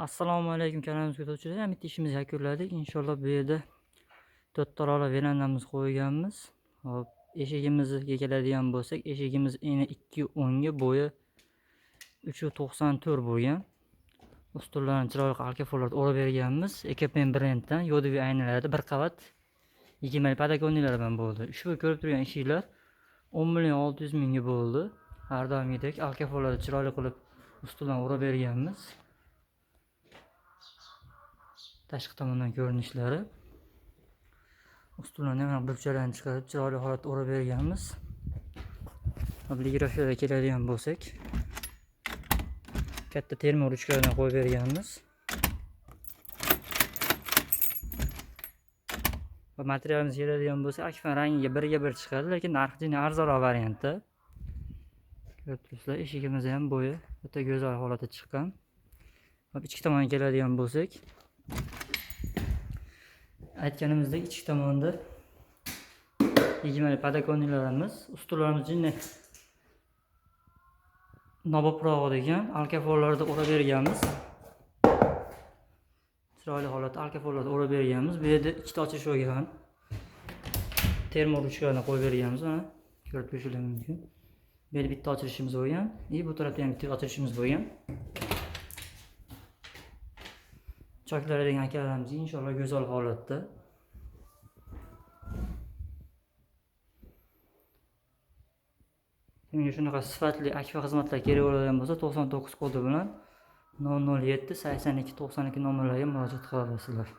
Assalomu alaykum kanalimiz kuzatuvchilari. Bitta ishimizni yakunladik. Inshaalloh bu yerda 4 tarola verandamiz qo'yganmiz. Hop, eshigimizga keladigan bo'lsak, eshigimiz eni 2.10 ga, bo'yi 3.94 bo'lgan. Ustunlarni chiroyli alkafonlarni o'rab berganmiz. Ekepen brenddan yodoviy aynalarda bir qavat 20 podokonilardan bo'ldi. Ushbu ko'rib turgan eshiklar 10.600.000 ga bo'ldi. Har doimgidek alkafonlarni chiroyli qilib ustunlarni o'rab berganmiz. Tashqi tomondan ko'rinishlari. Ustunlarni ham burchalarni chiqarib chiroyli holatda o'rab berganmiz. Obligrafiyaga keladigan bo'lsak, katta termor ruchkalardan qo'yib berganmiz. Va materialimiz keladigan bo'lsa, akfan rangiga birga bir chiqadi, lekin narxi arzonroq variantda. Ko'rib turibsizlar, eshigimiz ham bo'yi o'ta go'zal holatda chiqqan. Hop, ichki tomonga keladigan bo'lsak, aytganimizdek ichki tomonda 20 podokonilarimiz, ustunlarimiz jinni nobobroq degan alkafonlarda o'rab berganmiz. Chiroyli holatda alkafonlarda o'rab berganmiz. Bu yerda ikkita ochilish bo'lgan. Termor ruchkalarni qo'yib berganmiz. Mana ko'rib ko'rishingiz mumkin. Bu yerda bitta ochilishimiz bo'lgan. Bu tarafda ham bitta ochilishimiz bo'lgan. Choklaradigan akalarimiz inshaalloh go'zal holatda. Kimga shunaqa sifatli akfa xizmatlar kerak bo'ladigan bo'lsa, 99 kodi bilan 007 82 92 nomerlariga murojaat qila olasizlar.